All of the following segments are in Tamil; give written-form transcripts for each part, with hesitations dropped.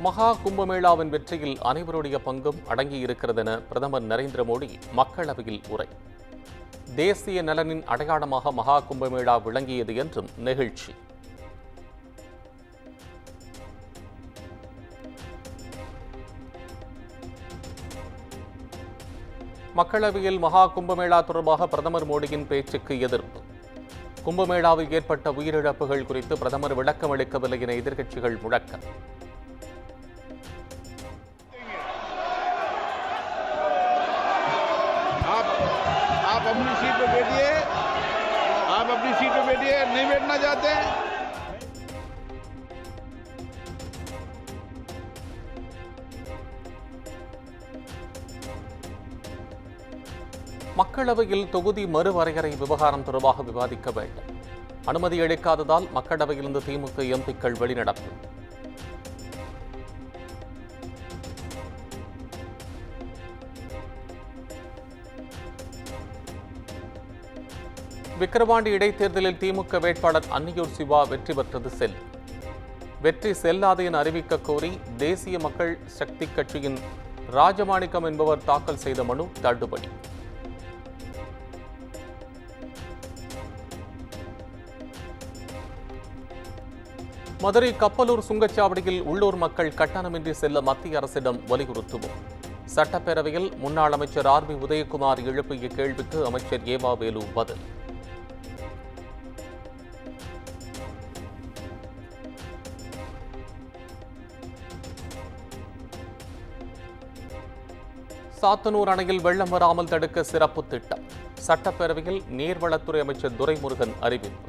மகா கும்பமேளாவின் வெற்றியில் அனைவருடைய பங்கும் அடங்கியிருக்கிறது என பிரதமர் நரேந்திர மோடி மக்களவையில் உரை. தேசிய நலனின் அடையாளமாக மகா கும்பமேளா விளங்கியது என்றும் நெகிழ்ச்சி. மக்களவையில் மகா கும்பமேளா தொடர்பாக பிரதமர் மோடியின் பேச்சுக்கு எதிர்ப்பு. கும்பமேளாவில் ஏற்பட்ட உயிரிழப்புகள் குறித்து பிரதமர் விளக்கம் அளிக்கவில்லை என எதிர்க்கட்சிகள் முழக்கம். आप अपनी सीट पे बैठिए, आप अपनी सीट पे बैठिए, नहीं बैठना चाहते हैं? மக்களவையில் தொகுதி மறுவரையறை விவகாரம் தொடர்பாக விவாதிக்க வேண்டும். அனுமதி அளிக்காததால் மக்களவையிலிருந்து திமுக எம்பிக்கள் வெளிநடப்பு. விக்கிரவாண்டி இடைத்தேர்தலில் திமுக வேட்பாளர் அன்னியூர் சிவா வெற்றி பெற்றது செல்லும். வெற்றி செல்லாது என அறிவிக்க கோரி தேசிய மக்கள் சக்தி கட்சியின் ராஜமாணிக்கம் என்பவர் தாக்கல் செய்த மனு தள்ளுபடி. மதுரை கப்பலூர் சுங்கச்சாவடியில் உள்ளூர் மக்கள் கட்டணமின்றி செல்ல மத்திய அரசிடம் வலியுறுத்துவோம். சட்டப்பேரவையில் முன்னாள் அமைச்சர் ஆர். பி. உதயகுமார் எழுப்பிய கேள்விக்கு அமைச்சர் ஏவா வேலு பதில். சாத்தனூர் அணையில் வெள்ளம் வராமல் தடுக்க சிறப்பு திட்டம். சட்டப்பேரவையில் நீர்வளத்துறை அமைச்சர் துரைமுருகன் அறிவிப்பு.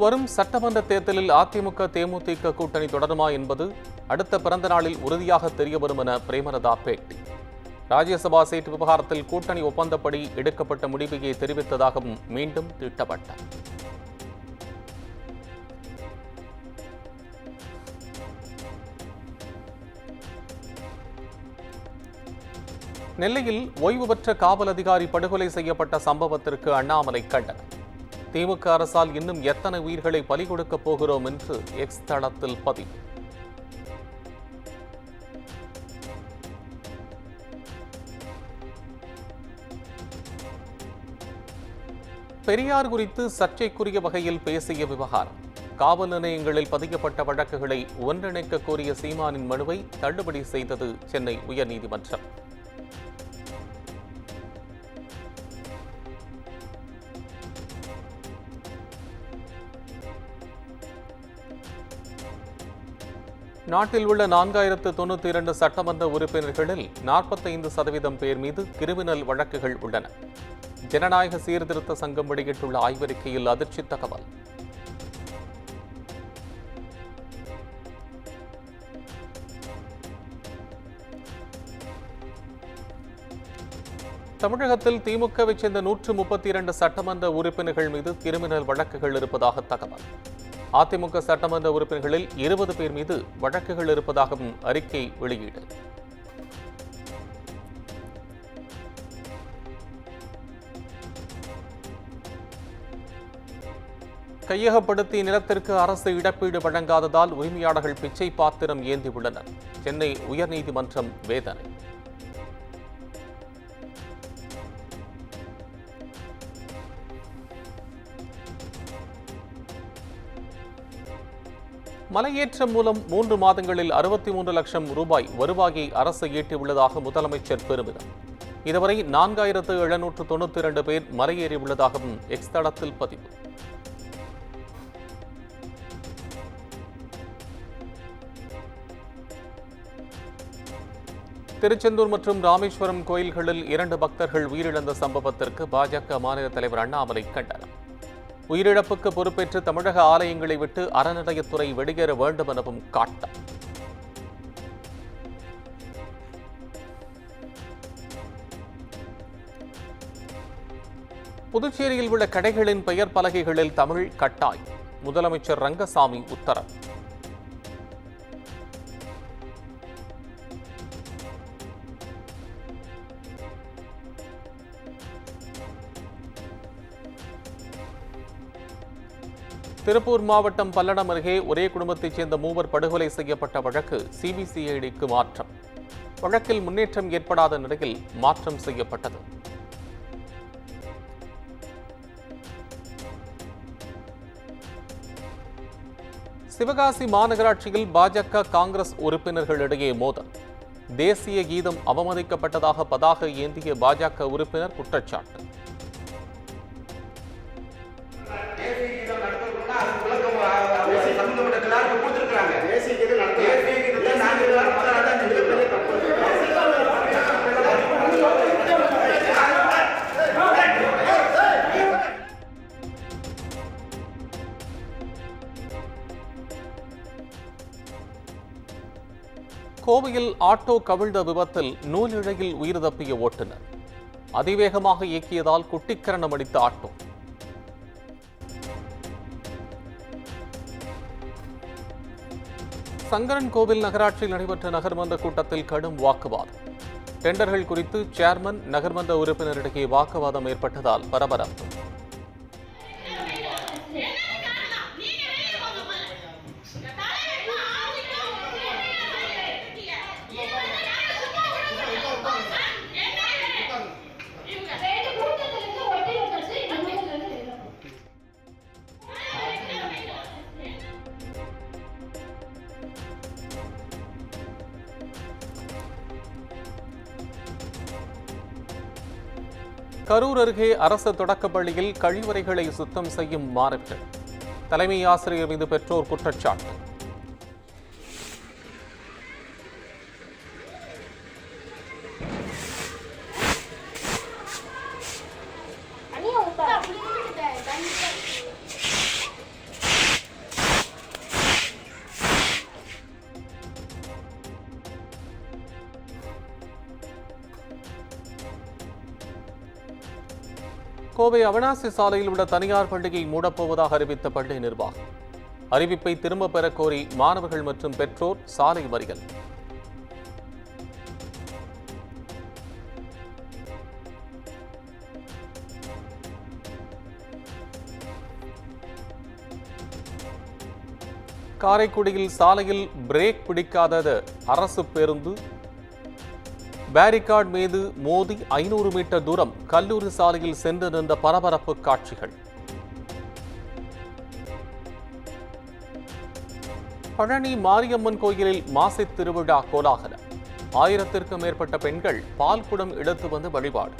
வரும் சட்டமன்ற தேர்தலில் அதிமுக தேமுதிக கூட்டணி தொடருமா என்பது அடுத்த பிறந்த நாளில் உறுதியாக தெரியவரும் என பிரேமலதா பேட்டி. ராஜ்யசபா சீட் விவகாரத்தில் கூட்டணி ஒப்பந்தப்படி எடுக்கப்பட்ட முடிவையை தெரிவித்ததாகவும் மீண்டும் திட்டப்பட்டார். நெல்லையில் ஓய்வு பெற்ற காவல் அதிகாரி படுகொலை செய்யப்பட்ட சம்பவத்திற்கு அண்ணாமலை கண்டனம். திமுக அரசால் இன்னும் எத்தனை உயிர்களை பலி கொடுக்கப் போகிறோம் என்று எக்ஸ் தளத்தில் பதிவு. பெரியார் குறித்து சர்ச்சைக்குரிய வகையில் பேசிய விவகாரம். காவல் நிலையங்களில் பதியப்பட்ட வழக்குகளை ஒன்றிணைக்க கோரிய சீமானின் மனுவை தள்ளுபடி செய்தது சென்னை உயர்நீதிமன்றம். நாட்டில் உள்ள 4092 சட்டமன்ற உறுப்பினர்களில் 45% பேர் மீது கிரிமினல் வழக்குகள் உள்ளன. ஜனநாயக சீர்திருத்த சங்கம் வெளியிட்டுள்ள ஆய்வறிக்கையில் அதிர்ச்சி தகவல். தமிழகத்தில் திமுகவை சேர்ந்த 132 சட்டமன்ற உறுப்பினர்கள் மீது கிரிமினல் வழக்குகள் இருப்பதாக தகவல். அதிமுக சட்டமன்ற உறுப்பினர்களில் 20 பேர் மீது வழக்குகள் இருப்பதாகவும் அறிக்கை வெளியீடு. கையகப்படுத்தி நிலத்திற்கு அரசு இழப்பீடு வழங்காததால் உரிமையாளர்கள் பிச்சை பாத்திரம் ஏந்தியுள்ளனர். சென்னை உயர்நீதிமன்றம் வேதனை. மலையேற்றம் மூலம் 3 மாதங்களில் 63 லட்சம் ரூபாய் வருவாயை அரசு ஈட்டியுள்ளதாக முதலமைச்சர் பெருமிதம். இதுவரை 4792 பேர் மலையேறியுள்ளதாகவும் எக்ஸ் தளத்தில் பதிவு. திருச்செந்தூர் மற்றும் ராமேஸ்வரம் கோயில்களில் 2 பக்தர்கள் உயிரிழந்த சம்பவத்திற்கு பாஜக மாநில தலைவர் அண்ணாமலை கண்டனம். உயிரிழப்புக்கு பொறுப்பேற்று தமிழக ஆலயங்களை விட்டு அறநிலையத்துறை வெளியேற வேண்டும் எனவும் காட்டம். புதுச்சேரியில் உள்ள கடைகளின் பெயர் பலகைகளில் தமிழ் கட்டாயம். முதலமைச்சர் ரங்கசாமி உத்தரவு. திருப்பூர் மாவட்டம் பல்லடம் அருகே ஒரே குடும்பத்தைச் சேர்ந்த மூவர் படுகொலை செய்யப்பட்ட வழக்கு சிபிசிஐடிக்கு மாற்றம். வழக்கில் முன்னேற்றம் ஏற்படாத நிலையில் மாற்றம் செய்யப்பட்டது. சிவகாசி மாநகராட்சியில் பாஜக காங்கிரஸ் உறுப்பினர்களிடையே மோதல். தேசிய கீதம் அவமதிக்கப்பட்டதாக பதாகை ஏந்திய பாஜக உறுப்பினர் குற்றச்சாட்டு. கோவையில் ஆட்டோ கவிழ்ந்த விபத்தில் நூலிழையில் உயிர் தப்பிய ஓட்டுநர். அதிவேகமாக இயக்கியதால் குட்டிக்கரணம் அடித்த ஆட்டோ. சங்கரன்கோவில் நகராட்சியில் நடைபெற்ற நகர்மன்ற கூட்டத்தில் கடும் வாக்குவாதம். டெண்டர்கள் குறித்து சேர்மன் நகர்மன்ற உறுப்பினரிடையே வாக்குவாதம் ஏற்பட்டதால் பரபரப்பு. கரூர் அருகே அரசு தொடக்கப்பள்ளியில் கழிவறைகளை சுத்தம் செய்யும் மாணவர்கள். தலைமை ஆசிரியர் மீது பெற்றோர் குற்றச்சாட்டு. கோவை அவனாசி சாலையில் உள்ள தனியார் பள்ளியை மூடப்போவதாக அறிவித்த பள்ளி நிர்வாகம். அறிவிப்பை திரும்பப் பெறக் கோரி மாணவர்கள் மற்றும் பெற்றோர் சாலை மறியல். காரைக்குடியில் சாலையில் பிரேக் பிடிக்காத அரசு பேருந்து பேரிகார்டு மீது மோதி 500 மீட்டர் தூரம் கல்லூரி சாலையில் சென்று நின்ற பரபரப்பு காட்சிகள். பழனி மாரியம்மன் கோயிலில் மாசித் திருவிழா கோலாகலம். 1000க்கும் மேற்பட்ட பெண்கள் பால் குடம் எடுத்து வந்து வழிபாடு.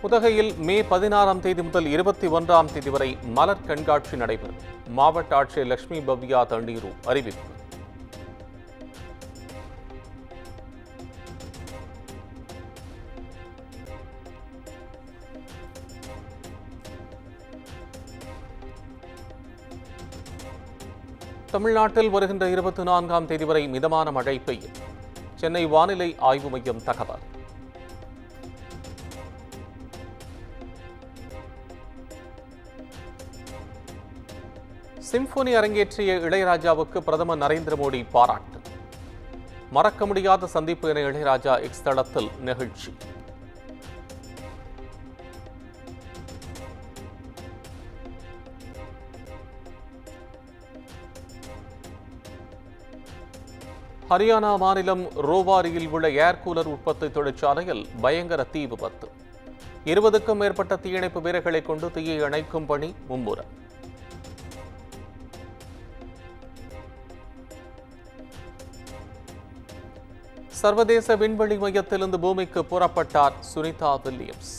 உதகையில் மே 16ஆம் தேதி முதல் 21ஆம் தேதி வரை மலர் கண்காட்சி நடைபெறும். மாவட்ட ஆட்சியர் லட்சுமி பவ்யா தண்ணீரு அறிவிப்பு. தமிழ்நாட்டில் வருகின்ற 24ஆம் தேதி வரை மிதமான மழை பெய்யும். சென்னை வானிலை ஆய்வு மையம் தகவல். சிம்பொனி அரங்கேற்றிய இளையராஜாவுக்கு பிரதமர் நரேந்திர மோடி பாராட்டு. மறக்க முடியாத சந்திப்பு என இளையராஜா எக்ஸ் தளத்தில் நிகழ்ச்சி. ஹரியானா மாநிலம் ரோவாரியில் உள்ள ஏர் கூலர் உற்பத்தி தொழிற்சாலையில் பயங்கர தீ விபத்து. 20க்கும் மேற்பட்ட தீயணைப்பு வீரர்களை கொண்டு தீயை அணைக்கும் பணி மும்முரம். சர்வதேச விண்வெளி மையத்திலிருந்து பூமிக்கு புறப்பட்டார் சுனிதா வில்லியம்ஸ்.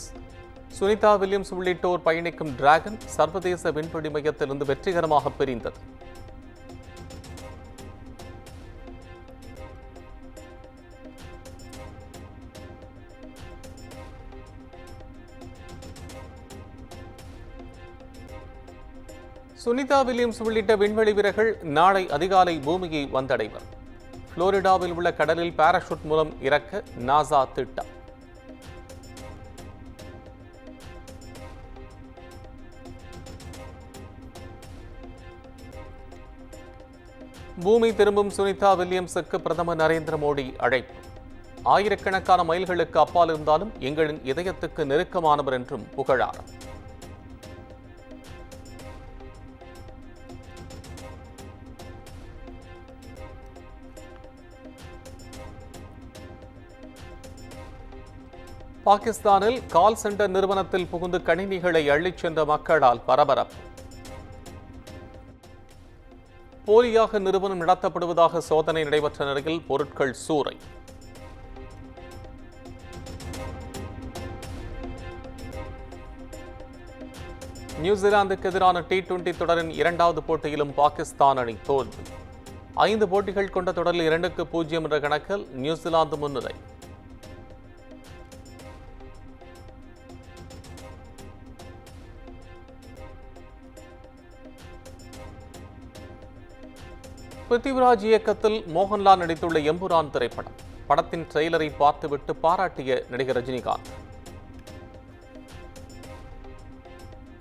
சுனிதா வில்லியம்ஸ் உள்ளிட்டோர் பயணிக்கும் டிராகன் சர்வதேச விண்வெளி மையத்திலிருந்து வெற்றிகரமாக பிரிந்தது. சுனிதா வில்லியம்ஸ் உள்ளிட்ட விண்வெளி வீரர்கள் நாளை அதிகாலை பூமியை வந்தடைவர். புளோரிடாவில் உள்ள கடலில் பாராசூட் மூலம் இறக்க நாசா திட்டம். பூமி திரும்பும் சுனிதா வில்லியம்ஸுக்கு பிரதமர் நரேந்திர மோடி அழைப்பு. ஆயிரக்கணக்கான மைல்களுக்கு அப்பால் இருந்தாலும் எங்களின் இதயத்துக்கு நெருக்கமானவர் என்றும் புகழாரம். பாகிஸ்தானில் கால் சென்டர் நிறுவனத்தில் புகுந்து கணினிகளை அள்ளிச் சென்ற மக்களால் பரபரப்பு. போலியாக நிறுவனம் நடத்தப்படுவதாக சோதனை நடைபெற்ற நிலையில் பொருட்கள் சூறை. நியூசிலாந்துக்கு எதிரான T20 தொடரின் இரண்டாவது போட்டியிலும் பாகிஸ்தான் அணி தோல்வி. 5 போட்டிகள் கொண்ட தொடரில் 2-0 என்ற கணக்கில் நியூசிலாந்து முன்னிலை. பிருத்திவிராஜ் இயக்கத்தில் மோகன்லால் நடித்துள்ள எம்புரான் திரைப்படம். படத்தின் ட்ரெய்லரை பார்த்துவிட்டு பாராட்டிய நடிகர் ரஜினிகாந்த்.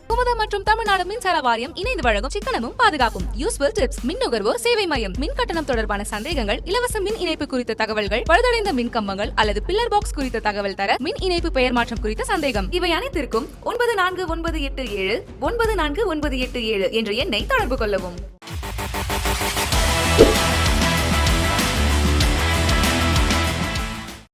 குமுதா மற்றும் தமிழ்நாடு மின்சார வாரியம் இணைந்து வழங்கும் சிக்கனமும் பாதுகாப்பும் யூஸ்ஃபுல் டிப்ஸ் மின் நுகர்வோர் சேவை மையம். மின் கட்டணம் தொடர்பான சந்தேகங்கள், இலவச மின் இணைப்பு குறித்த தகவல்கள், பழுதடைந்த மின் கம்பங்கள் அல்லது பில்லர் பாக்ஸ் குறித்த தகவல் தர, மின் இணைப்பு பெயர் மாற்றம் குறித்த சந்தேகம், இவை அனைத்திற்கும் 9497 9497 என்ற எண்ணை தொடர்பு கொள்ளவும்.